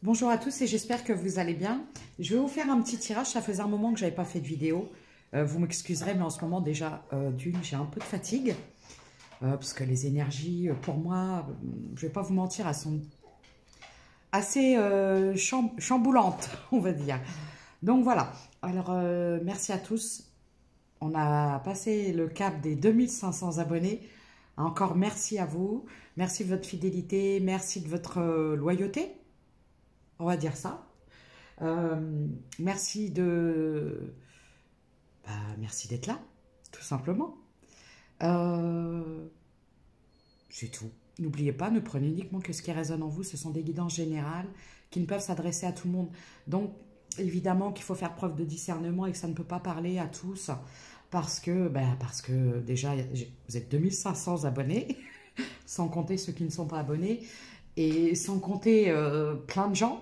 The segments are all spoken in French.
Bonjour à tous et j'espère que vous allez bien. Je vais vous faire un petit tirage, ça faisait un moment que je n'avais pas fait de vidéo. Vous m'excuserez, mais en ce moment déjà, j'ai un peu de fatigue. Parce que les énergies, pour moi, je ne vais pas vous mentir, elles sont assez chamboulantes, on va dire. Donc voilà, alors merci à tous. On a passé le cap des 2500 abonnés. Encore merci à vous. Merci de votre fidélité, merci de votre loyauté. On va dire ça. Merci merci d'être là, tout simplement. C'est tout. N'oubliez pas, ne prenez uniquement que ce qui résonne en vous. Ce sont des guidances générales qui ne peuvent s'adresser à tout le monde. Donc, évidemment qu'il faut faire preuve de discernement et que ça ne peut pas parler à tous. Parce que déjà, vous êtes 2500 abonnés, sans compter ceux qui ne sont pas abonnés. Et sans compter plein de gens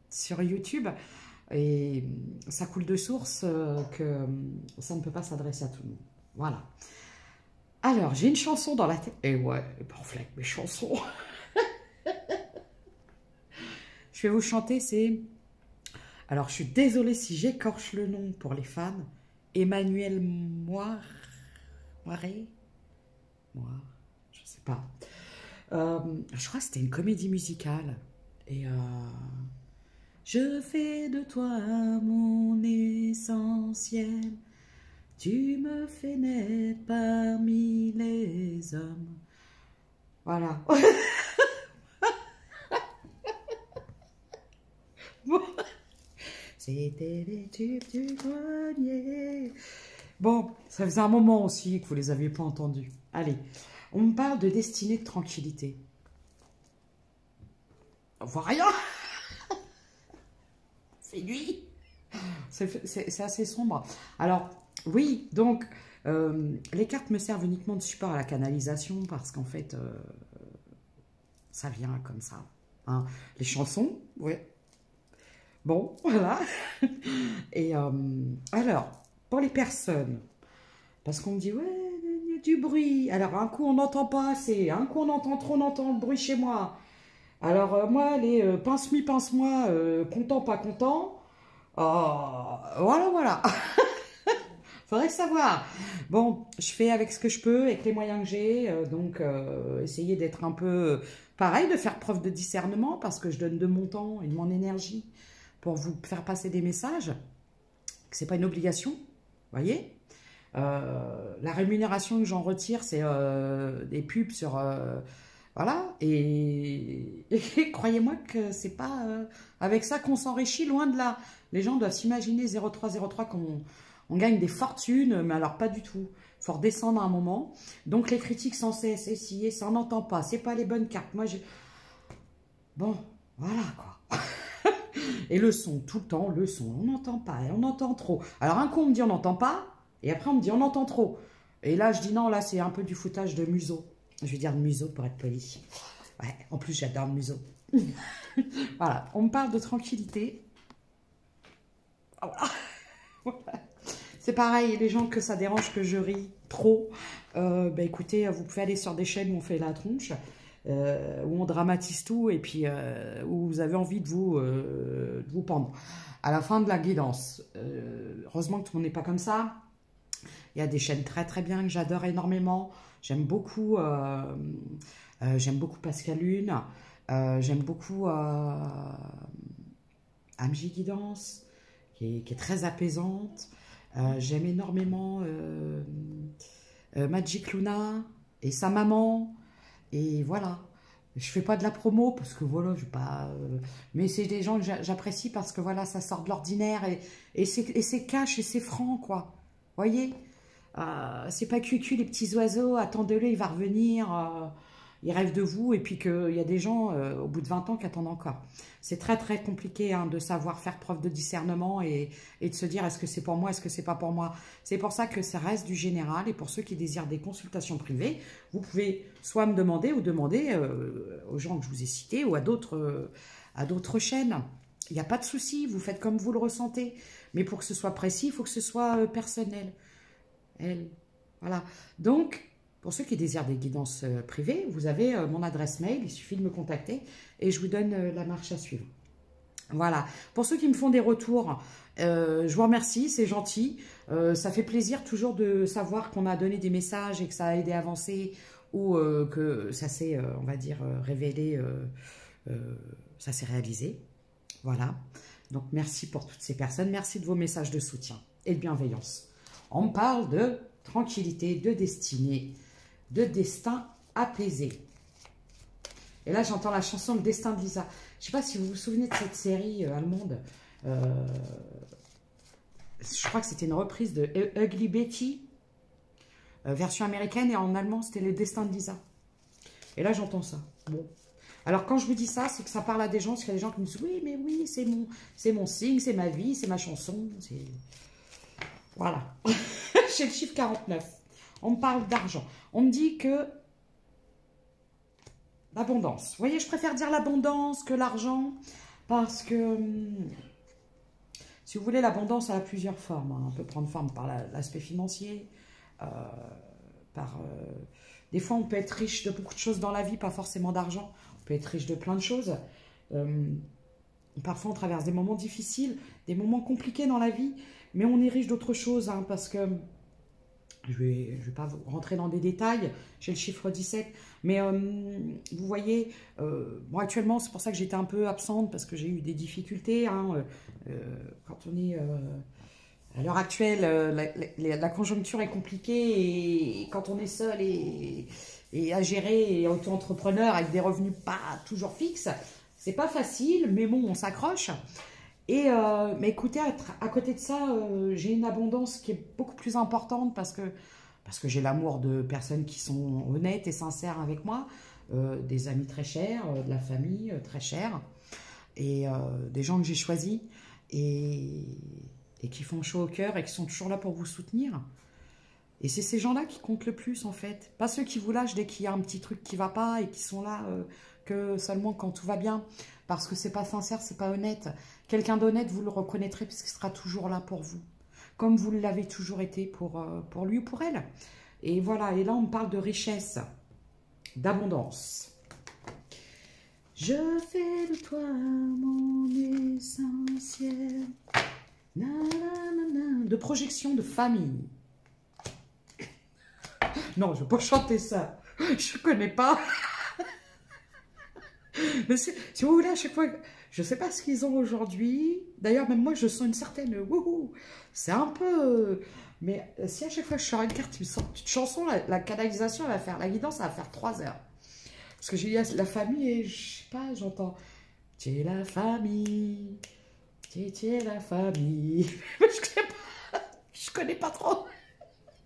sur YouTube. Et ça coule de source que ça ne peut pas s'adresser à tout le monde. Voilà. Alors, j'ai une chanson dans la tête. Et ouais, parfois avec mes chansons. Je vais vous chanter, c'est... Alors, je suis désolée si j'écorche le nom pour les fans. Emmanuel Moiré. Je sais pas. Je crois que c'était une comédie musicale. Et je fais de toi mon essentiel. Tu me fais naître parmi les hommes. Voilà. Bon. C'était les tubes du grenier. Bon, ça faisait un moment aussi que vous les aviez pas entendus. Allez, on me parle de destinée de tranquillité. On voit rien. C'est nuit. C'est assez sombre. Alors, oui, donc, les cartes me servent uniquement de support à la canalisation parce qu'en fait, ça vient comme ça. Hein. Les chansons, ouais. Bon, voilà. Et alors, pour les personnes, parce qu'on me dit, ouais, il y a du bruit. Alors, un coup, on n'entend pas assez. Un coup, on entend trop, on entend le bruit chez moi. Alors, moi, les pince-mi, pince-moi, content, pas content. Oh, voilà. Faudrait savoir. Bon, je fais avec ce que je peux, avec les moyens que j'ai. Donc, essayer d'être un peu pareil, de faire preuve de discernement parce que je donne de mon temps et de mon énergie pour vous faire passer des messages. Que c'est pas une obligation, voyez. La rémunération que j'en retire, c'est des pubs sur... voilà, et croyez-moi que c'est pas avec ça qu'on s'enrichit, loin de là. Les gens doivent s'imaginer 0303 qu'on gagne des fortunes, mais alors pas du tout. Il faut redescendre à un moment. Donc les critiques sans cesse, et si, et ça, on n'entend pas, c'est pas les bonnes cartes. Moi, j'ai... Bon, voilà quoi. Et le son, tout le temps, le son, on n'entend pas, on entend trop. Alors un coup, on me dit on n'entend pas, et après on me dit on entend trop. Et là, je dis non, là, c'est un peu du foutage de museau. Je vais dire de museau pour être poli. Ouais, en plus, j'adore le museau. Voilà, on me parle de tranquillité. Voilà. C'est pareil, les gens que ça dérange que je ris trop, écoutez, vous pouvez aller sur des chaînes où on fait la tronche, où on dramatise tout et puis où vous avez envie de vous pendre. À la fin de la guidance, heureusement que tout le monde n'est pas comme ça. Il y a des chaînes très très bien que j'adore énormément. J'aime beaucoup Pascal Lune. J'aime beaucoup Amji Guidance, qui est très apaisante. J'aime énormément Magic Luna et sa maman. Et voilà. Je fais pas de la promo parce que voilà, je vais pas. Mais c'est des gens que j'apprécie parce que voilà, ça sort de l'ordinaire et c'est cash et c'est franc, quoi. Voyez, c'est pas cucu les petits oiseaux. Attendez-le, il va revenir. Il rêve de vous et puis qu'il y a des gens au bout de 20 ans qui attendent encore. C'est très très compliqué de savoir faire preuve de discernement et de se dire est-ce que c'est pour moi, est-ce que c'est pas pour moi. C'est pour ça que ça reste du général et pour ceux qui désirent des consultations privées, vous pouvez soit me demander ou demander aux gens que je vous ai cités ou à d'autres chaînes. Il n'y a pas de souci, vous faites comme vous le ressentez. Mais pour que ce soit précis, il faut que ce soit personnel. Voilà. Donc... Pour ceux qui désirent des guidances privées, vous avez mon adresse mail, il suffit de me contacter et je vous donne la marche à suivre. Voilà. Pour ceux qui me font des retours, je vous remercie, c'est gentil. Ça fait plaisir toujours de savoir qu'on a donné des messages et que ça a aidé à avancer ou que ça s'est, on va dire, révélé, ça s'est réalisé. Voilà. Donc, merci pour toutes ces personnes. Merci de vos messages de soutien et de bienveillance. On me parle de tranquillité, de destinée, de destin apaisé. Et là, j'entends la chanson Le destin de Lisa. Je ne sais pas si vous vous souvenez de cette série allemande. Je crois que c'était une reprise de Ugly Betty, version américaine, et en allemand, c'était Le destin de Lisa. Et là, j'entends ça. Bon. Alors, quand je vous dis ça, c'est que ça parle à des gens, parce qu'il y a des gens qui me disent « Oui, mais oui, c'est mon signe, c'est ma vie, c'est ma chanson. » Voilà. J'ai le chiffre 49. On me parle d'argent. On me dit que l'abondance. Vous voyez, je préfère dire l'abondance que l'argent parce que, si vous voulez, l'abondance a plusieurs formes. Hein. On peut prendre forme par l'aspect financier, des fois, on peut être riche de beaucoup de choses dans la vie, pas forcément d'argent. On peut être riche de plein de choses. Parfois, on traverse des moments difficiles, des moments compliqués dans la vie, mais on est riche d'autres choses, hein, parce que je vais pas rentrer dans des détails, j'ai le chiffre 17, mais vous voyez, bon, actuellement, c'est pour ça que j'étais un peu absente, parce que j'ai eu des difficultés, hein, quand on est, à l'heure actuelle, la conjoncture est compliquée, et quand on est seul et à gérer, et auto-entrepreneur avec des revenus pas toujours fixes, c'est pas facile, mais bon, on s'accroche. Mais écoutez, à côté de ça, j'ai une abondance qui est beaucoup plus importante parce que j'ai l'amour de personnes qui sont honnêtes et sincères avec moi, des amis très chers, de la famille très chère, et des gens que j'ai choisis et qui font chaud au cœur et qui sont toujours là pour vous soutenir. Et c'est ces gens-là qui comptent le plus, en fait. Pas ceux qui vous lâchent dès qu'il y a un petit truc qui ne va pas et qui sont là que seulement quand tout va bien. Parce que c'est pas sincère, c'est pas honnête. Quelqu'un d'honnête, vous le reconnaîtrez parce qu'il sera toujours là pour vous. Comme vous l'avez toujours été pour lui ou pour elle. Et voilà, et là on me parle de richesse, d'abondance. Je fais de toi mon essentiel. Na, na, na, na. De projection de famille. Non, je ne vais pas chanter ça. Je ne connais pas. Mais si vous voulez, à chaque fois, je ne sais pas ce qu'ils ont aujourd'hui. D'ailleurs, même moi, je sens une certaine wouhou. C'est un peu... mais si à chaque fois que je sors une carte, tu me sors une chanson, la canalisation, elle va faire, la guidance, ça va faire 3 heures. Parce que j'ai la famille et je sais pas, j'entends... Tu es la famille, tu es la famille. Je connais pas trop.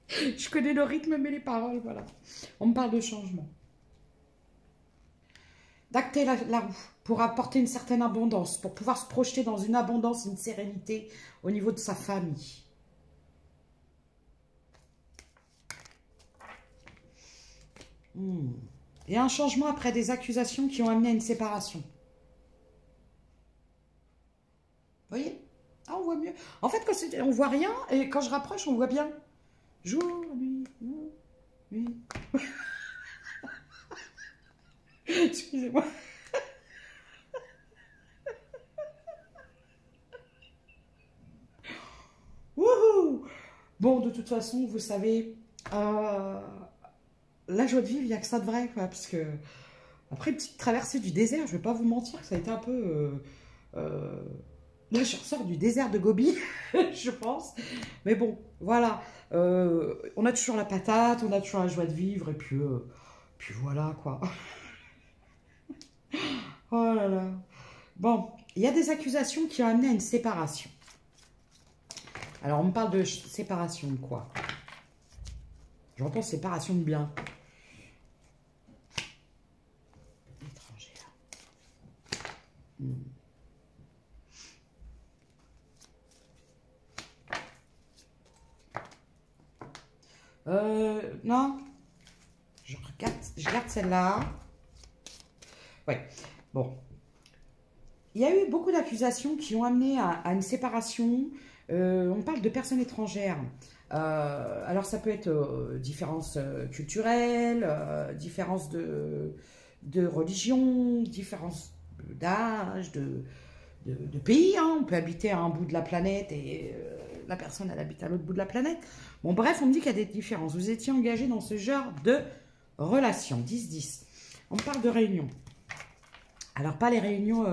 Je connais le rythme, mais les paroles, voilà. On me parle de changement. D'acter la roue pour apporter une certaine abondance, pour pouvoir se projeter dans une abondance, une sérénité au niveau de sa famille. Et un changement après des accusations qui ont amené à une séparation. Vous voyez? Ah, on voit mieux. En fait, quand on voit rien, et quand je rapproche, on voit bien. Jour, nuit. Excusez-moi. Wouhou! Bon, de toute façon, vous savez, la joie de vivre, il n'y a que ça de vrai, quoi, parce que après une petite traversée du désert, je ne vais pas vous mentir, ça a été un peu... là, je ressors du désert de Gobi, je pense. Mais bon, voilà. On a toujours la patate, on a toujours la joie de vivre, et puis voilà, quoi. Oh là là. Bon, il y a des accusations qui ont amené à une séparation. Alors, on me parle de séparation de quoi? J'entends séparation de biens. Étrangère. Non. Je regarde celle-là. Ouais. Bon. Il y a eu beaucoup d'accusations qui ont amené à une séparation. On parle de personnes étrangères. Alors, ça peut être différences culturelles, différences de religion, différences d'âge, de pays. Hein. On peut habiter à un bout de la planète et la personne, elle habite à l'autre bout de la planète. Bon, bref, on me dit qu'il y a des différences. Vous étiez engagé dans ce genre de relation. 10-10. On parle de réunions. Alors, pas les réunions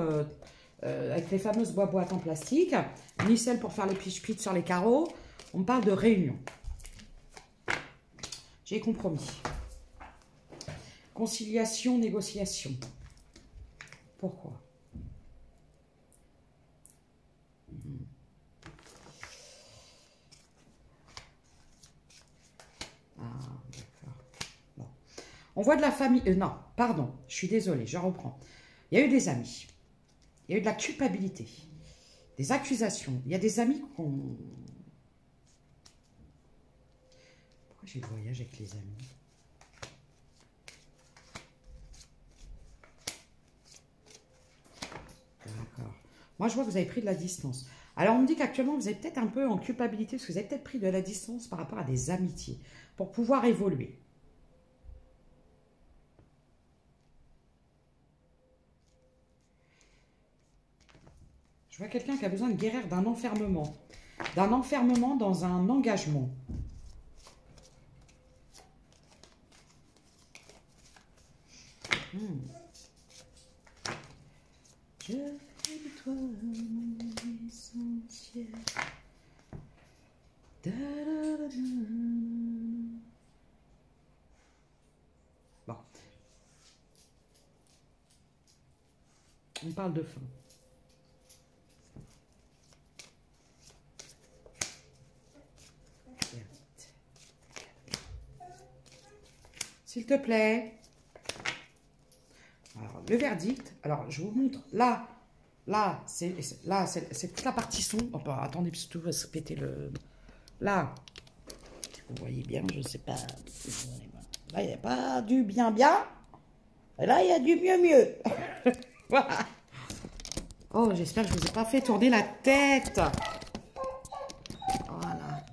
avec les fameuses boîtes en plastique, ni celles pour faire les pitch-pitch sur les carreaux. On parle de réunions. J'ai compromis. Conciliation, négociation. Pourquoi? Ah, d'accord. Bon. On voit de la famille... non, pardon, je suis désolée, je reprends. Il y a eu des amis. Il y a eu de la culpabilité. Des accusations. Il y a des amis qu'on... Pourquoi j'ai le voyage avec les amis? D'accord. Moi, je vois que vous avez pris de la distance. Alors, on me dit qu'actuellement, vous êtes peut-être un peu en culpabilité parce que vous avez peut-être pris de la distance par rapport à des amitiés pour pouvoir évoluer. Je vois quelqu'un qui a besoin de guérir d'un enfermement. D'un enfermement dans un engagement. Je fais de toi mon essentiel. Bon. On parle de fin. S'il te plaît. Alors, le verdict. Alors, je vous montre. Là, c'est toute la partie son. Oh, bah, attendez, parce que tout va se péter le... Là, vous voyez bien, je ne sais pas. Là, il n'y a pas du bien. Et là, il y a du mieux. Voilà. Oh, j'espère que je ne vous ai pas fait tourner la tête. Voilà.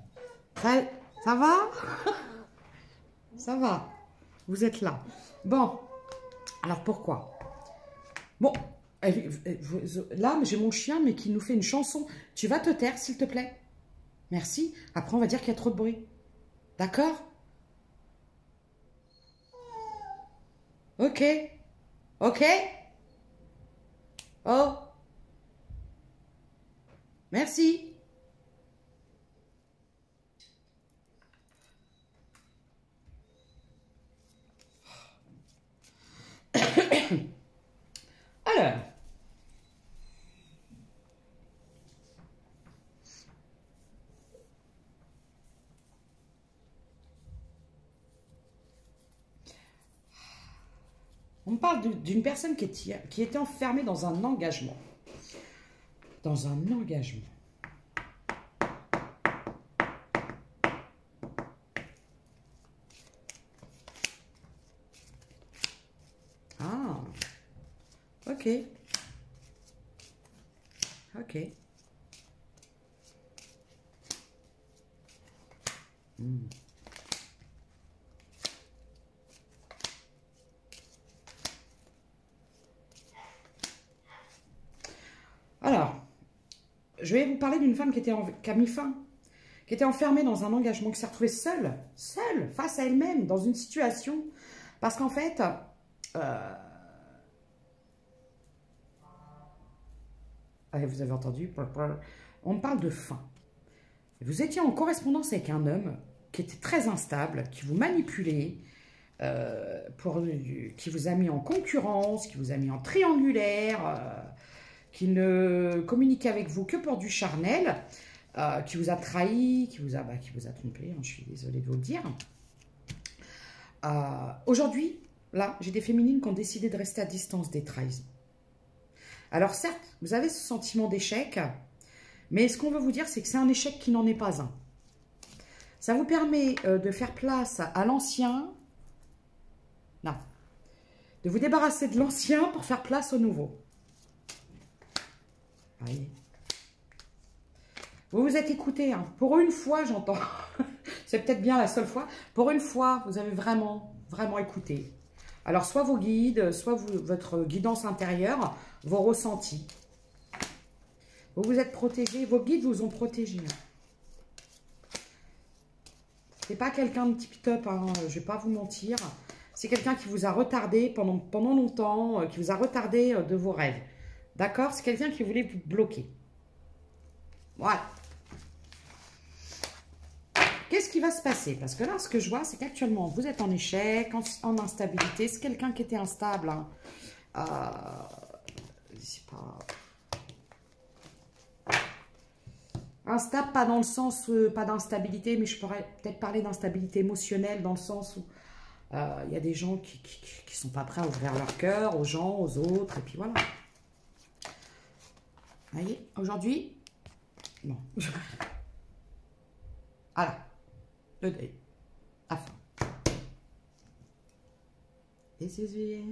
Ça va? Ça va. Vous êtes là. Bon. Alors, pourquoi? Bon. Là, j'ai mon chien, mais qui nous fait une chanson. Tu vas te taire, s'il te plaît? Merci. Après, on va dire qu'il y a trop de bruit. D'accord? Ok. Ok. Oh. Merci. Alors. On parle d'une personne qui était enfermée dans un engagement. Dans un engagement. Ah. Ok. Ok. Alors, je vais vous parler d'une femme qui a mis fin, qui était enfermée dans un engagement, qui s'est retrouvée seule, face à elle-même, dans une situation. Parce qu'en fait, vous avez entendu, on parle de fin. Vous étiez en correspondance avec un homme qui était très instable, qui vous manipulait, qui vous a mis en concurrence, qui vous a mis en triangulaire, qui ne communiquait avec vous que pour du charnel, qui vous a trahi, qui vous a trompé, hein, je suis désolée de vous le dire. Aujourd'hui, là, j'ai des féminines qui ont décidé de rester à distance des trahisons. Alors certes, vous avez ce sentiment d'échec, mais ce qu'on veut vous dire, c'est que c'est un échec qui n'en est pas un. Ça vous permet de faire place à l'ancien, non, de vous débarrasser de l'ancien pour faire place au nouveau. Voyez. Vous vous êtes écouté, hein. Pour une fois, j'entends, c'est peut-être bien la seule fois, pour une fois, vous avez vraiment écouté. Alors, soit vos guides, soit votre guidance intérieure, vos ressentis. Vous vous êtes protégé, vos guides vous ont protégé. C'est pas quelqu'un de tip-top, hein, je vais pas vous mentir. C'est quelqu'un qui vous a retardé pendant longtemps, qui vous a retardé de vos rêves. D'accord? C'est quelqu'un qui voulait vous bloquer. Voilà. Qu'est-ce qui va se passer? Parce que là, ce que je vois, c'est qu'actuellement, vous êtes en échec, en instabilité. C'est quelqu'un qui était instable. Hein. C'est pas... Instable, pas dans le sens, pas d'instabilité, mais je pourrais peut-être parler d'instabilité émotionnelle dans le sens où il y a des gens qui sont pas prêts à ouvrir leur cœur aux gens, aux autres, et puis voilà. Vous voyez, aujourd'hui, non. Voilà, le deuil, la fin. Et c'est bien.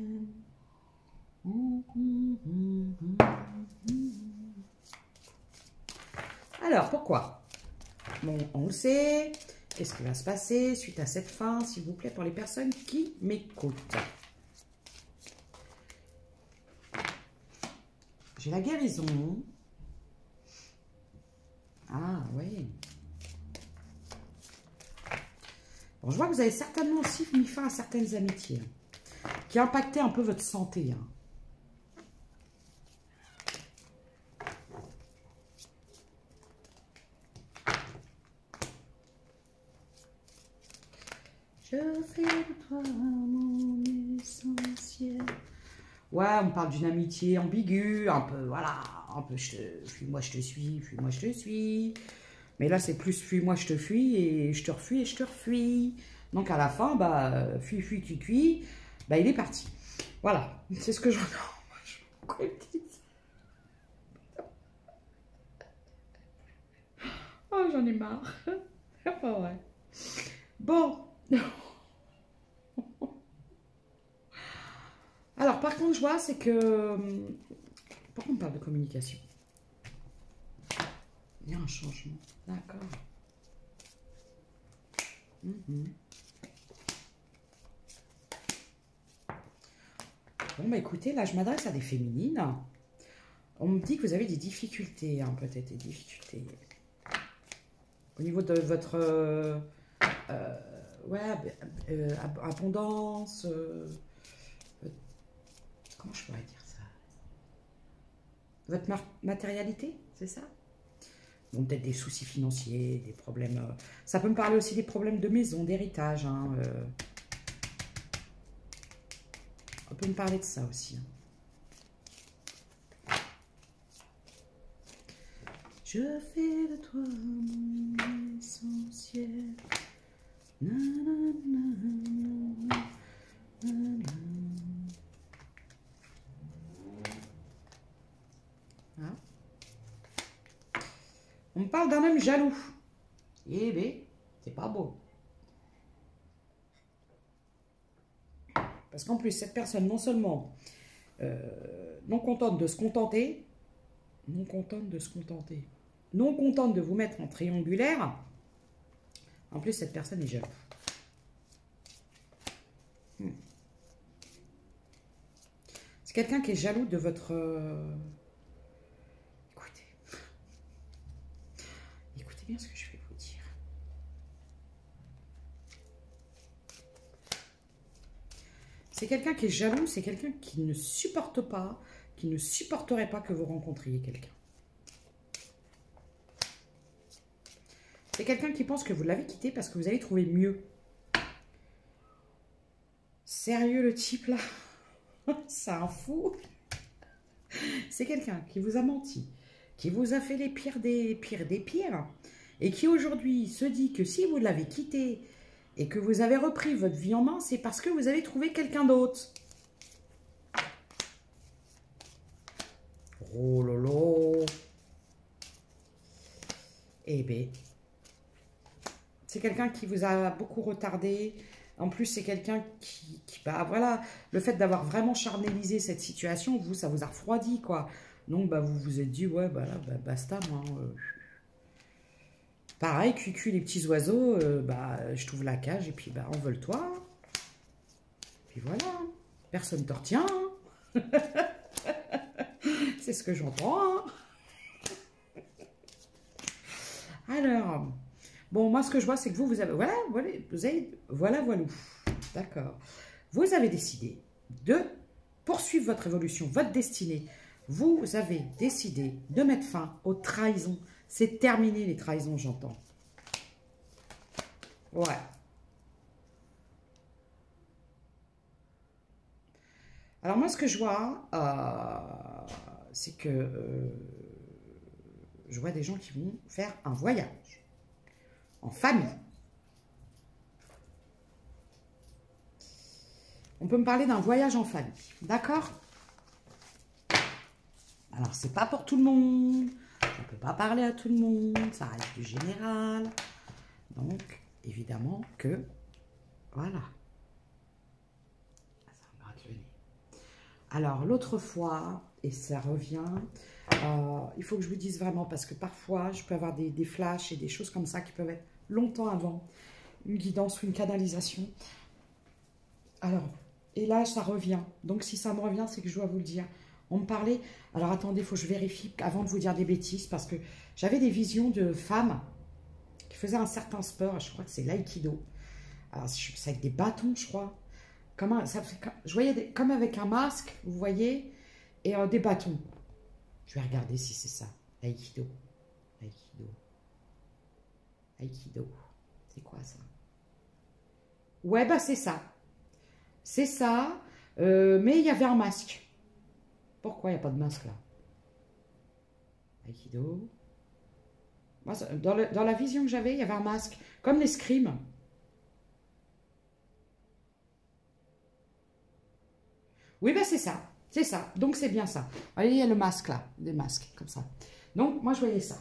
Alors, pourquoi? Bon, on le sait. Qu'est-ce qui va se passer suite à cette fin, s'il vous plaît, pour les personnes qui m'écoutent? J'ai la guérison. Ah, oui. Bon, je vois que vous avez certainement aussi mis fin à certaines amitiés qui impactaient un peu votre santé. Hein. Je fais de toi mon essentiel. Ouais, on parle d'une amitié ambiguë, un peu, voilà, un peu, fuis-moi, je te suis, fuis-moi, je te suis. Mais là, c'est plus fuis-moi, je te fuis, et je te refuis, et je te refuis. Donc, à la fin, bah, fuis, fuis, cuit, cuit, bah, il est parti. Voilà, c'est ce que j'en ai. Oh, j'en ai marre. C'est pas vrai. Bon. Alors, par contre, je vois, c'est que... Pourquoi on parle de communication? Il y a un changement. D'accord. Bon, bah écoutez, là, je m'adresse à des féminines. On me dit que vous avez des difficultés, hein, peut-être des difficultés. Au niveau de votre... abondance... comment je pourrais dire ça? Votre matérialité, c'est ça? Bon, peut-être des soucis financiers, des problèmes... ça peut me parler aussi des problèmes de maison, d'héritage. Hein, on peut me parler de ça aussi. Hein. Je fais de toi mon essentiel. Ah. On me parle d'un homme jaloux. Eh bien, c'est pas beau. Parce qu'en plus, cette personne, non seulement non contente de se contenter, non contente de vous mettre en triangulaire, en plus, cette personne est jalouse. C'est quelqu'un qui est jaloux de votre... Écoutez bien ce que je vais vous dire. C'est quelqu'un qui est jaloux, c'est quelqu'un qui ne supporte pas, qui ne supporterait pas que vous rencontriez quelqu'un. C'est quelqu'un qui pense que vous l'avez quitté parce que vous avez trouvé mieux. Sérieux le type là? C'est un fou. C'est quelqu'un qui vous a menti, qui vous a fait les pires des pires, et qui aujourd'hui se dit que si vous l'avez quitté et que vous avez repris votre vie en main, c'est parce que vous avez trouvé quelqu'un d'autre. Oh lolo. Eh bien, c'est quelqu'un qui vous a beaucoup retardé. En plus, c'est quelqu'un qui bah voilà, le fait d'avoir vraiment charnélisé cette situation, vous, ça vous a refroidi, quoi. Donc, bah, vous vous êtes dit, ouais, bah là, bah, basta, moi. Pareil, cucu, les petits oiseaux, bah, je trouve la cage, et puis, bah, envole-toi. Puis voilà, personne ne te retient. C'est ce que j'entends. Hein. Alors, bon, moi, ce que je vois, c'est que vous avez... Voilà, voilà, voilà, voilà. D'accord. Vous avez décidé de poursuivre votre évolution, votre destinée. Vous avez décidé de mettre fin aux trahisons. C'est terminé, les trahisons, j'entends. Ouais. Alors, moi, ce que je vois, c'est que je vois des gens qui vont faire un voyage en famille. On peut me parler d'un voyage en famille, d'accord? Alors, c'est pas pour tout le monde. On ne peut pas parler à tout le monde. Ça reste du général. Donc, évidemment que, voilà. Ça me gratte le nez. Alors, l'autre fois, et ça revient, il faut que je vous dise vraiment, parce que parfois, je peux avoir des flashs et des choses comme ça qui peuvent être longtemps avant une guidance ou une canalisation. Alors, et là, ça revient. Donc, si ça me revient, c'est que je dois vous le dire. On me parlait... Alors, attendez, il faut que je vérifie avant de vous dire des bêtises, parce que j'avais des visions de femmes qui faisaient un certain sport. Je crois que c'est l'aïkido. Alors, c'est avec des bâtons, je crois. Je voyais comme avec un masque, vous voyez, et des bâtons. Je vais regarder si c'est ça. L'aïkido. L'aïkido. L'aïkido. C'est quoi ça? Ouais, bah c'est ça. C'est ça, mais il y avait un masque. Pourquoi il n'y a pas de masque là? Aikido. Moi, dans la vision que j'avais, il y avait un masque, comme l'escrime. Oui, ben c'est ça. C'est ça. Donc c'est bien ça. Vous voyez, il y a le masque là, des masques comme ça. Donc moi je voyais ça.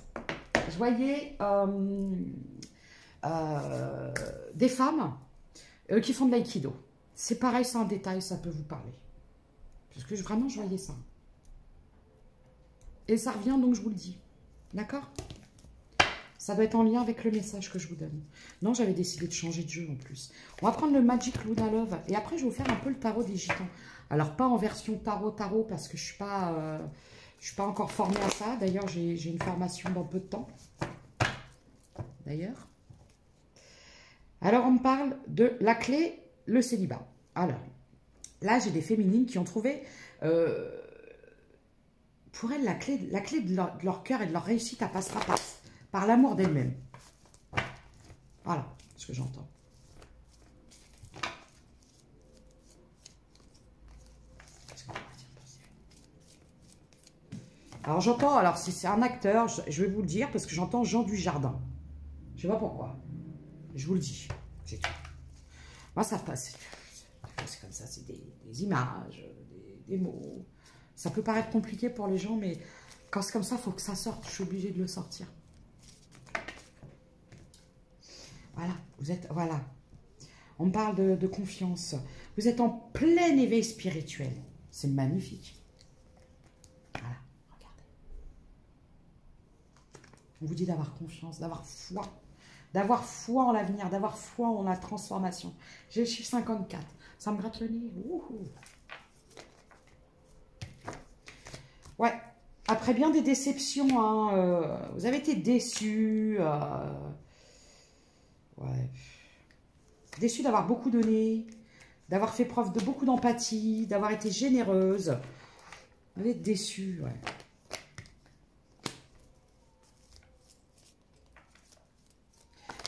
Je voyais des femmes qui font de l'aïkido. C'est pareil, c'est un détail, ça peut vous parler. Parce que vraiment, je voyais ça. Et ça revient, donc je vous le dis. D'accord? Ça doit être en lien avec le message que je vous donne. Non, j'avais décidé de changer de jeu en plus. On va prendre le Magic Luna Love. Et après, je vais vous faire un peu le tarot des gitans. Alors, pas en version tarot, parce que je ne suis pas encore formée à ça. D'ailleurs, j'ai une formation dans peu de temps. D'ailleurs. Alors, on me parle de la clé, le célibat. Alors, là, j'ai des féminines qui ont trouvé, pour elles, la clé de leur cœur et de leur réussite, elle passera par l'amour d'elles-mêmes. Voilà ce que j'entends. Alors, alors si c'est un acteur, je vais vous le dire, parce que j'entends Jean Dujardin. Je ne sais pas pourquoi. Je vous le dis, c'est tout. Moi, ça passe. C'est comme ça, c'est des images, des mots. Ça peut paraître compliqué pour les gens, mais quand c'est comme ça, il faut que ça sorte. Je suis obligée de le sortir. Voilà, vous êtes... Voilà. On me parle de confiance. Vous êtes en plein éveil spirituel. C'est magnifique. Voilà, regardez. On vous dit d'avoir confiance, d'avoir foi. D'avoir foi en l'avenir, d'avoir foi en la transformation. J'ai le chiffre 54. Ça me gratte le nez. Ouhou. Ouais. Après bien des déceptions, hein, vous avez été déçus. Ouais. Déçus d'avoir beaucoup donné, d'avoir fait preuve de beaucoup d'empathie, d'avoir été généreuse. Vous êtes déçus, ouais.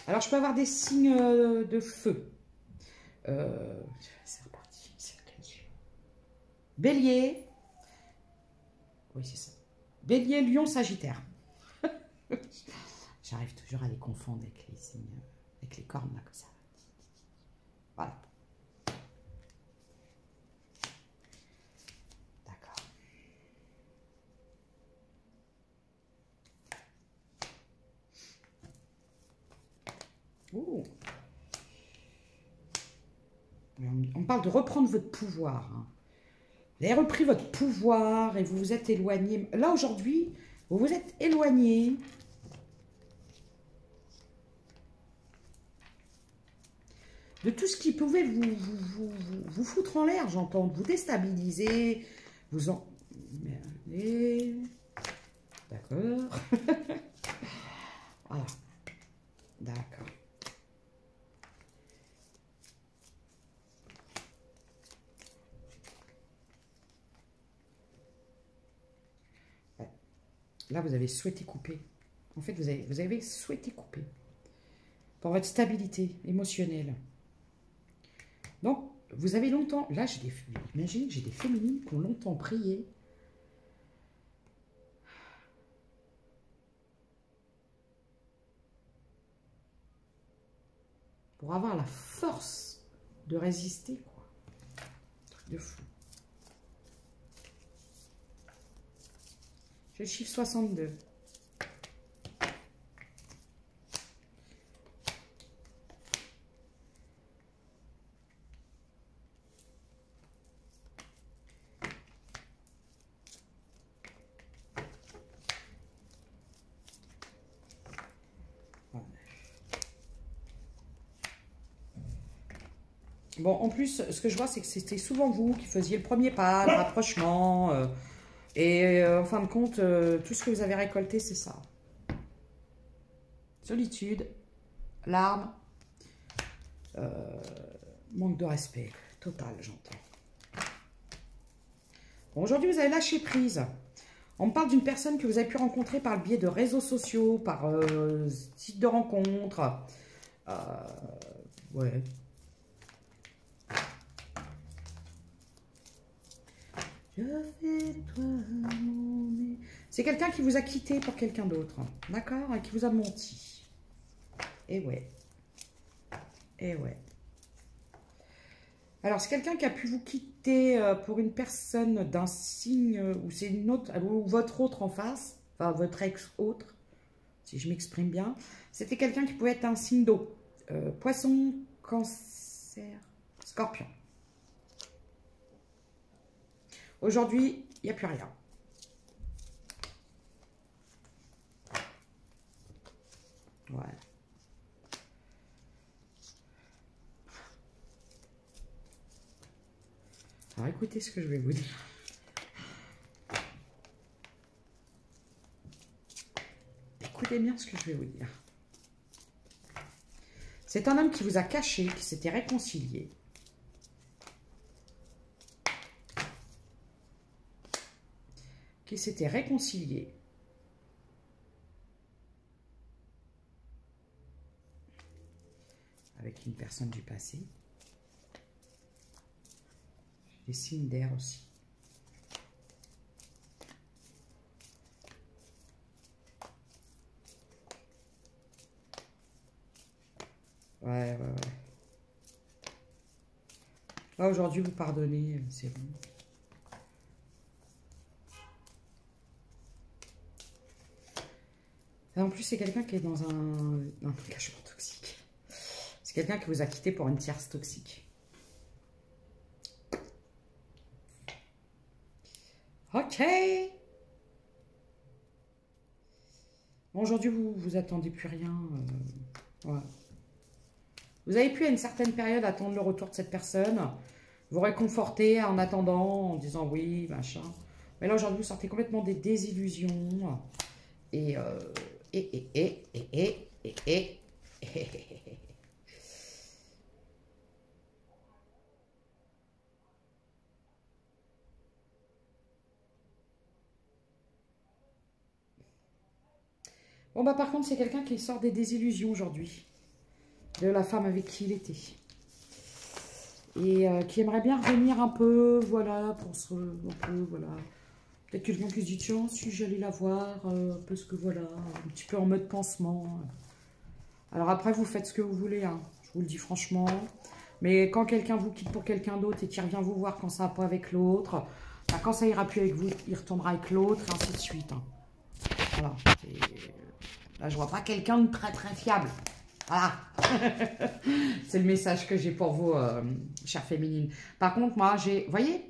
Alors, je peux avoir des signes de feu. C'est reparti. Bélier. Oui, c'est ça. Bélier, Lion, Sagittaire. J'arrive toujours à les confondre avec les signes, avec les cornes, là, comme ça. Voilà. D'accord. Oh. On parle de reprendre votre pouvoir. Hein. Vous avez repris votre pouvoir et vous vous êtes éloigné. Là, aujourd'hui, vous vous êtes éloigné. De tout ce qui pouvait vous foutre en l'air, j'entends. Vous déstabiliser. Vous en... D'accord. Voilà. Là, vous avez souhaité couper. En fait, vous avez souhaité couper. Pour votre stabilité émotionnelle. Donc, vous avez longtemps... Là, imaginez que j'ai des féminines qui ont longtemps prié. Pour avoir la force de résister, quoi. Truc de fou. J'ai le chiffre 62. Bon, en plus, ce que je vois, c'est que c'était souvent vous qui faisiez le premier pas, le rapprochement. En fin de compte, tout ce que vous avez récolté, c'est ça. Solitude, larmes, manque de respect total, j'entends. Bon, aujourd'hui, vous avez lâché prise. On me parle d'une personne que vous avez pu rencontrer par le biais de réseaux sociaux, par sites de rencontres. Ouais. C'est quelqu'un qui vous a quitté pour quelqu'un d'autre. D'accord? Et qui vous a menti. Et ouais. Et ouais. Alors, c'est quelqu'un qui a pu vous quitter pour une personne d'un signe, ou c'est une autre, ou votre autre en face, enfin votre ex-autre, si je m'exprime bien. C'était quelqu'un qui pouvait être un signe d'eau. Poisson, Cancer, Scorpion. Aujourd'hui, il n'y a plus rien. Ouais. Alors, écoutez ce que je vais vous dire. Écoutez bien ce que je vais vous dire. C'est un homme qui vous a caché, qui s'était réconcilié. Qui s'était réconcilié. Avec une personne du passé. Des signes d'air aussi. Ouais. Là, aujourd'hui, vous pardonnez, c'est bon. Et en plus, c'est quelqu'un qui est dans un engagement toxique. C'est quelqu'un qui vous a quitté pour une tierce toxique. Ok. Bon, aujourd'hui, vous attendez plus rien. Ouais. Vous avez pu, à une certaine période, attendre le retour de cette personne. Vous réconforter en attendant, en disant oui, machin. Mais là, aujourd'hui, vous sortez complètement des désillusions. Bon, bah, par contre, c'est quelqu'un qui sort des désillusions aujourd'hui. De la femme avec qui il était. Et qui aimerait bien revenir un peu, voilà, pour se... Un peu, voilà. Peut-être quelqu'un qui se dit, tiens, si j'allais la voir, parce que voilà, un petit peu en mode pansement. Alors après, vous faites ce que vous voulez, hein, je vous le dis franchement. Mais quand quelqu'un vous quitte pour quelqu'un d'autre et qui revient vous voir quand ça va pas avec l'autre, bah, quand ça ira plus avec vous, il retournera avec l'autre, et ainsi de suite. Hein. Voilà. Là, je vois pas quelqu'un de très très fiable. Voilà. C'est le message que j'ai pour vous, chère féminine. Par contre, moi, j'ai... Vous voyez?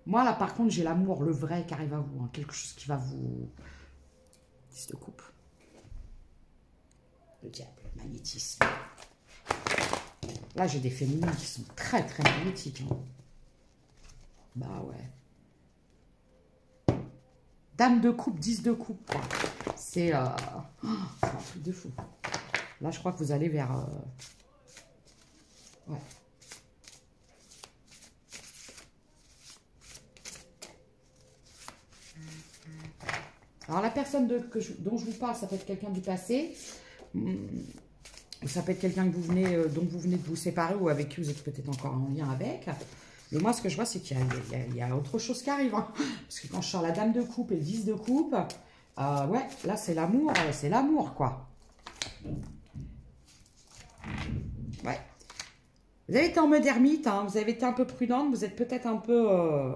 Moi, là, par contre, j'ai l'amour, le vrai qui arrive à vous. Hein, quelque chose qui va vous... 10 de coupe. Le diable, le magnétisme. Là, j'ai des féminines qui sont très, très magnétiques. Hein. Bah ouais. Dame de coupe, 10 de coupe. C'est un truc de fou. Là, je crois que vous allez vers... Ouais. Alors, la personne dont je vous parle, ça peut être quelqu'un du passé. Ça peut être quelqu'un que dont vous venez de vous séparer ou avec qui vous êtes peut-être encore en lien avec. Mais moi, ce que je vois, c'est qu'il y a autre chose qui arrive. Hein. Parce que quand je sors la dame de coupe et le 10 de coupe, ouais, là, c'est l'amour, quoi. Ouais. Vous avez été en mode ermite, hein, vous avez été un peu prudente, vous êtes peut-être un peu...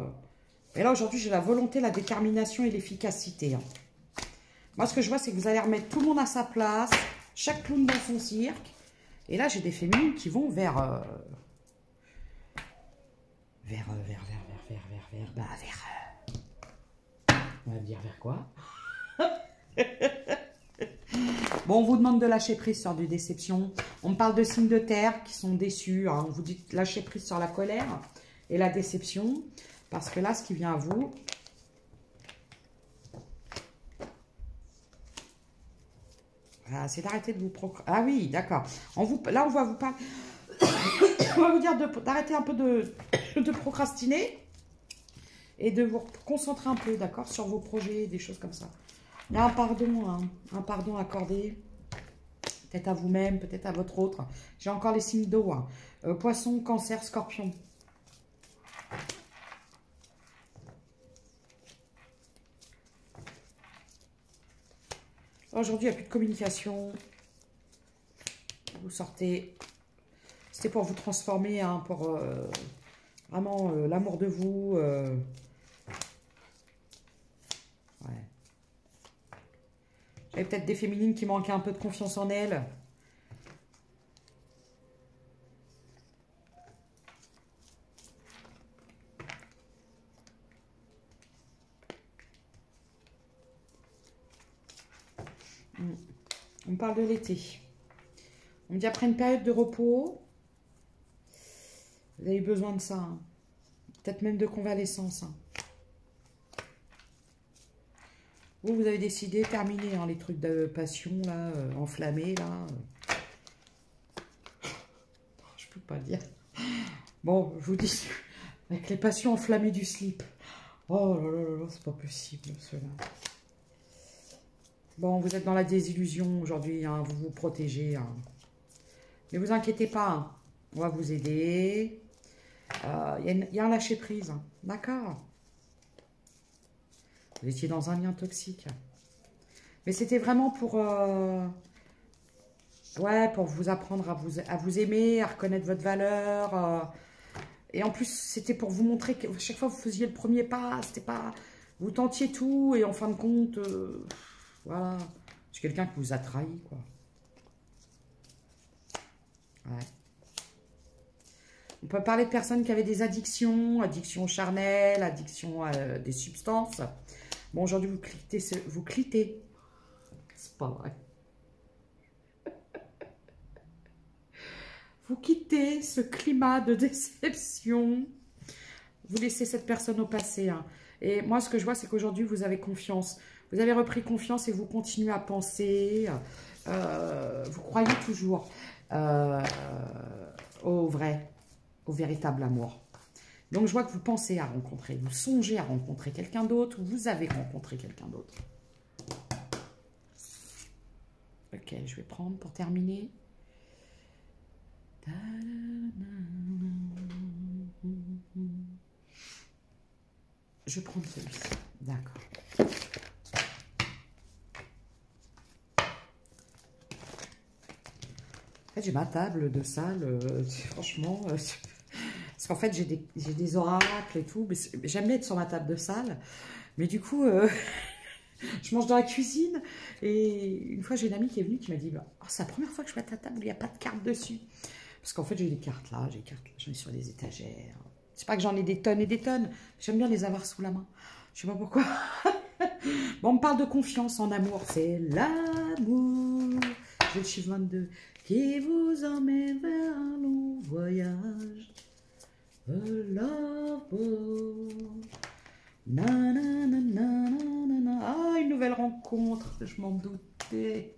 Et là, aujourd'hui, j'ai la volonté, la détermination et l'efficacité. Hein. Moi, ce que je vois, c'est que vous allez remettre tout le monde à sa place, chaque clown dans son cirque. Et là, j'ai des féminines qui vont vers... on va dire vers quoi? Bon, on vous demande de lâcher prise sur des déceptions. On me parle de signes de terre qui sont déçus. Hein. On vous dit de lâcher prise sur la colère et la déception. Parce que là, ce qui vient à vous... Voilà, c'est d'arrêter de vous procrastiner. Ah oui, d'accord. Là, on va vous parler... on va vous dire d'arrêter un peu de procrastiner et de vous concentrer un peu, d'accord, sur vos projets, des choses comme ça. Il y a un pardon accordé, peut-être à vous-même, peut-être à votre autre. J'ai encore les signes d'eau, hein. Poisson, cancer, scorpion. Aujourd'hui, il n'y a plus de communication. Vous sortez. C'était pour vous transformer, hein, pour vraiment l'amour de vous. Ouais. J'avais peut-être des féminines qui manquaient un peu de confiance en elles. On me parle de l'été. On me dit après une période de repos, vous avez eu besoin de ça. Hein. Peut-être même de convalescence. Hein. Vous avez décidé de terminer hein, les trucs de passion, là, enflammés, là. Je peux pas dire. Bon, je vous dis, avec les passions enflammées du slip. Oh là là là, c'est pas possible, cela. Bon, vous êtes dans la désillusion aujourd'hui, hein, vous vous protégez. Hein. Mais vous inquiétez pas, hein, on va vous aider. Il y a un lâcher-prise, hein, d'accord. Vous étiez dans un lien toxique. Mais c'était vraiment pour... ouais, pour vous apprendre à vous aimer, à reconnaître votre valeur. Et en plus, c'était pour vous montrer que chaque fois que vous faisiez le premier pas, c'était pas... Vous tentiez tout et en fin de compte... voilà. C'est quelqu'un qui vous a trahi, quoi. Ouais. On peut parler de personnes qui avaient des addictions, addiction charnelle, addiction à des substances. Bon, aujourd'hui, vous clitez. C'est pas vrai. Vous quittez ce climat de déception. Vous laissez cette personne au passé. Hein. Et moi, ce que je vois, c'est qu'aujourd'hui, vous avez confiance. Vous avez repris confiance et vous continuez à penser. Vous croyez toujours au vrai, au véritable amour. Donc, je vois que vous pensez à rencontrer, vous songez à rencontrer quelqu'un d'autre, ou vous avez rencontré quelqu'un d'autre. Ok, je vais prendre pour terminer. Je vais prendre celui-ci. D'accord. En fait, j'ai ma table de salle, franchement... parce qu'en fait, j'ai des oracles et tout. J'aime bien être sur ma table de salle. Mais du coup, je mange dans la cuisine. Et une fois, j'ai une amie qui est venue qui m'a dit oh, c'est la première fois que je vois ta table où il n'y a pas de carte dessus. Parce qu'en fait, j'ai des cartes là, j'ai des cartes là, j'en ai sur des étagères. C'est pas que j'en ai des tonnes et des tonnes. J'aime bien les avoir sous la main. Je sais pas pourquoi. Bon, on me parle de confiance en amour. C'est l'amour. J'ai le chiffre 22 qui vous emmène vers un long voyage. A love na, na, na, na, na, na. Ah, une nouvelle rencontre, je m'en doutais.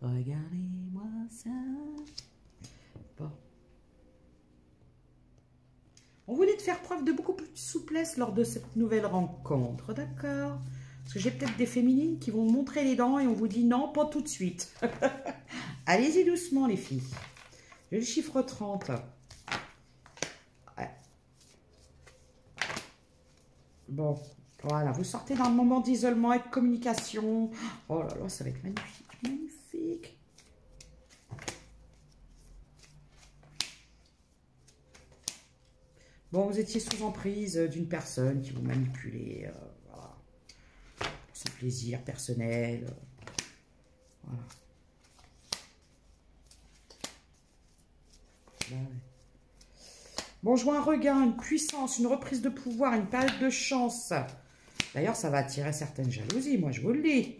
Regardez-moi ça. Bon. On vous dit de faire preuve de beaucoup plus de souplesse lors de cette nouvelle rencontre, d'accord? Parce que j'ai peut-être des féminines qui vont montrer les dents et on vous dit non, pas tout de suite. Allez-y doucement, les filles. J'ai le chiffre 30. Ouais. Bon, voilà. Vous sortez d'un moment d'isolement et de communication. Oh là là, ça va être magnifique. Magnifique. Bon, vous étiez sous emprise d'une personne qui vous manipulait. Voilà. Pour son plaisir personnel. Voilà. Là, ouais. Bon, je vois un regain, une puissance, une reprise de pouvoir, une période de chance. D'ailleurs, ça va attirer certaines jalousies, moi je vous le dis.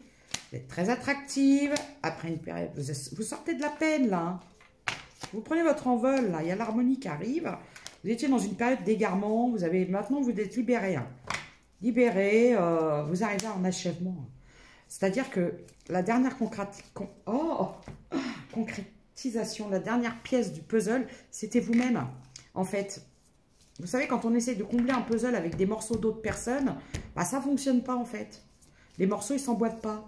Vous êtes très attractive. Après une période, vous sortez de la peine là. Hein. Vous prenez votre envol là, il y a l'harmonie qui arrive. Vous étiez dans une période d'égarement, maintenant vous êtes libéré. Hein. Libéré, vous arrivez à un achèvement. C'est-à-dire que la dernière concrétisation, la dernière pièce du puzzle, c'était vous-même. En fait, vous savez, quand on essaie de combler un puzzle avec des morceaux d'autres personnes, bah, ça ne fonctionne pas en fait. Les morceaux, ils ne s'emboîtent pas.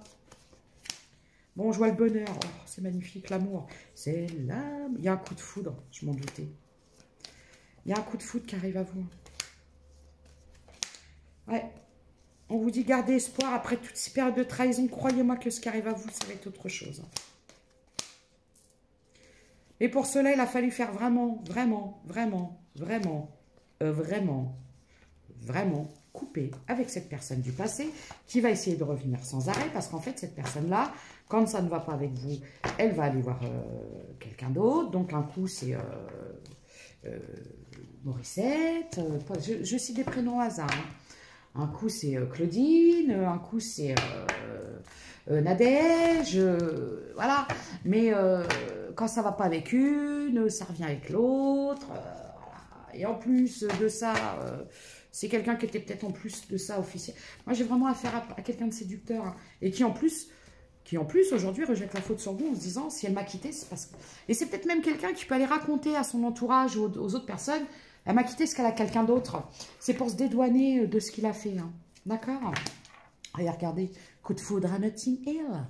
Bon, je vois le bonheur. Oh, c'est magnifique, l'amour. C'est l'âme. Il y a un coup de foudre, je m'en doutais. Il y a un coup de foudre qui arrive à vous. Ouais. On vous dit gardez espoir après toutes ces périodes de trahison. Croyez-moi que ce qui arrive à vous, ça va être autre chose. Et pour cela, il a fallu faire vraiment couper avec cette personne du passé qui va essayer de revenir sans arrêt parce qu'en fait, cette personne-là, quand ça ne va pas avec vous, elle va aller voir quelqu'un d'autre. Donc, un coup, c'est Morissette. Je cite des prénoms au hasard. Hein. Un coup, c'est Claudine. Un coup, c'est Nadège. Voilà. Mais quand ça ne va pas avec une, ça revient avec l'autre. Voilà. Et en plus de ça, c'est quelqu'un qui était peut-être en plus de ça officiel. Moi, j'ai vraiment affaire à quelqu'un de séducteur. Hein, et qui en plus aujourd'hui rejette la faute sur vous en se disant si elle m'a quitté, c'est parce que... Et c'est peut-être même quelqu'un qui peut aller raconter à son entourage ou aux autres personnes, elle m'a quitté parce qu'elle a quelqu'un d'autre. C'est pour se dédouaner de ce qu'il a fait. Hein. D'accord? Et regardez, coup de foudre à Notting Hill.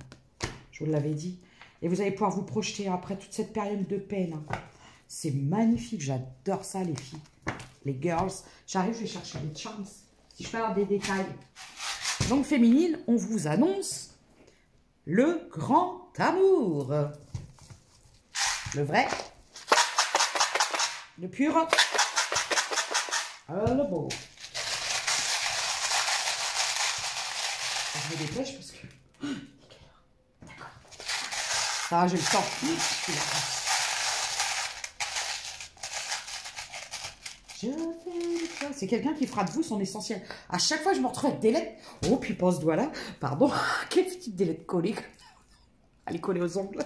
Je vous l'avais dit. Et vous allez pouvoir vous projeter après toute cette période de peine. Hein. C'est magnifique, j'adore ça les filles. Les girls. J'arrive, je vais chercher les charms. Si je peux avoir des détails. Donc féminine, on vous annonce... le grand amour. Le vrai. Le pur. Le beau. Je me dépêche parce que... D'accord. Ça, j'ai le temps. C'est quelqu'un qui fera de vous son essentiel. À chaque fois, je me retrouve avec des lettres. Oh, puis pas ce doigt-là. Pardon. Quel type de lettre collée? Elle est collée aux ongles.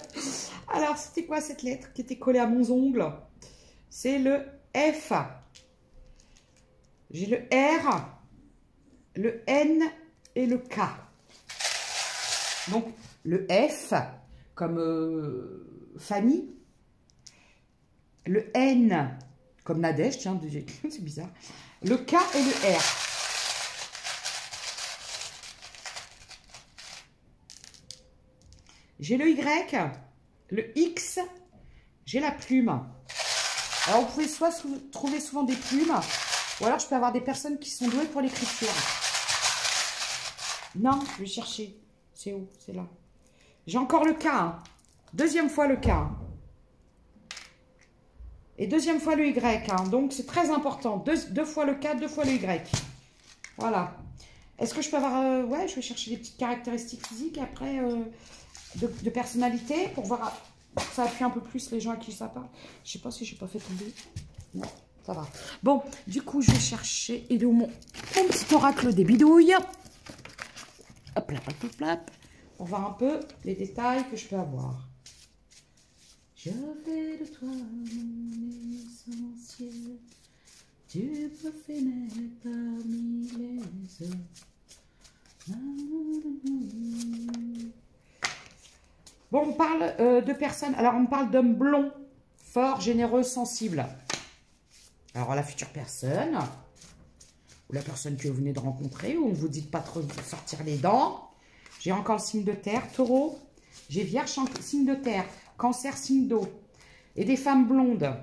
Alors, c'était quoi cette lettre qui était collée à mon ongle? C'est le F. J'ai le R, le N et le K. Donc, le F comme Fanny. Le N comme Nadège, tiens, c'est bizarre. Le K et le R. J'ai le Y, le X, j'ai la plume. Alors, vous pouvez soit trouver souvent des plumes, ou alors je peux avoir des personnes qui sont douées pour l'écriture. Non, je vais chercher. C'est où? C'est là. J'ai encore le K. Hein. Deuxième fois le K. Hein. Et deuxième fois le Y. Hein. Donc, c'est très important. Deux fois le K, deux fois le Y. Voilà. Est-ce que je peux avoir... ouais, je vais chercher des petites caractéristiques physiques après... de personnalité pour voir ça appuie un peu plus les gens à qui ça parle. Je sais pas si j'ai pas fait tomber. Non, ça va. Bon, du coup, je vais chercher. Et mon petit oracle des bidouilles. Hop là, hop, hop, hop. Pour voir un peu les détails que je peux avoir. Je fais de toi mon essentiel. Tu peux finir parmi les hommes. Bon, on parle de personnes. Alors, on parle d'hommes blonds, forts, généreux, sensibles. Alors, la future personne ou la personne que vous venez de rencontrer, ou on vous dit de pas trop sortir les dents. J'ai encore le signe de terre, taureau. J'ai vierge, signe de terre, cancer, signe d'eau. Et des femmes blondes.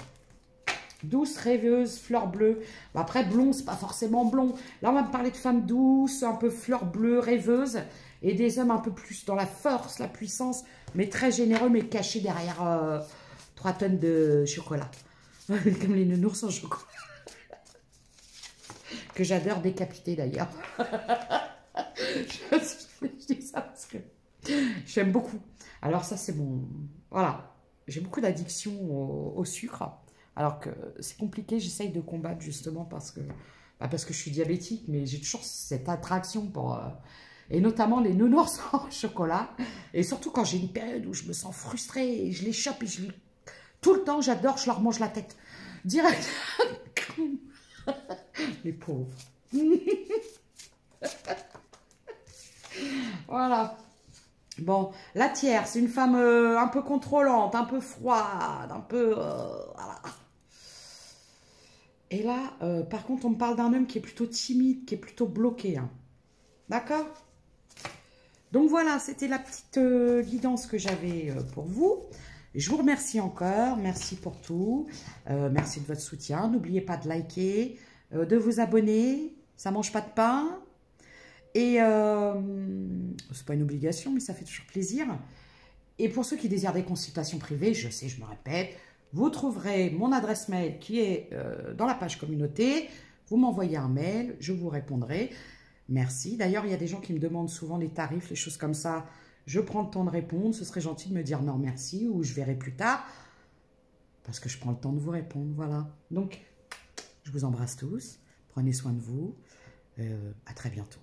Douces, rêveuses, fleurs bleues. Après, blond, c'est pas forcément blond. Là, on va me parler de femmes douces, un peu fleurs bleues, rêveuses. Et des hommes un peu plus dans la force, la puissance, mais très généreux, mais cachés derrière 3 tonnes de chocolat. Comme les nounours en chocolat. Que j'adore décapiter d'ailleurs. Je dis ça parce que j'aime beaucoup. Alors ça, c'est bon. Voilà. J'ai beaucoup d'addiction au sucre. Alors que c'est compliqué, j'essaye de combattre justement parce que je suis diabétique, mais j'ai toujours cette attraction pour... et notamment les nounours en chocolat. Et surtout quand j'ai une période où je me sens frustrée, et je les chope et je les... Tout le temps, j'adore, je leur mange la tête. Direct. Les pauvres. Voilà. Bon, la tierce, c'est une femme un peu contrôlante, un peu froide, un peu... voilà. Et là, par contre, on me parle d'un homme qui est plutôt timide, qui est plutôt bloqué. Hein. D'accord? Donc voilà, c'était la petite guidance que j'avais pour vous. Je vous remercie encore, merci pour tout. Merci de votre soutien. N'oubliez pas de liker, de vous abonner. Ça mange pas de pain. Et c'est pas une obligation, mais ça fait toujours plaisir. Et pour ceux qui désirent des consultations privées, je sais, je me répète, vous trouverez mon adresse mail qui est dans la page communauté. Vous m'envoyez un mail, je vous répondrai. Merci. D'ailleurs, il y a des gens qui me demandent souvent les tarifs, les choses comme ça. Je prends le temps de répondre. Ce serait gentil de me dire non, merci, ou je verrai plus tard. Parce que je prends le temps de vous répondre. Voilà. Donc, je vous embrasse tous. Prenez soin de vous. À très bientôt.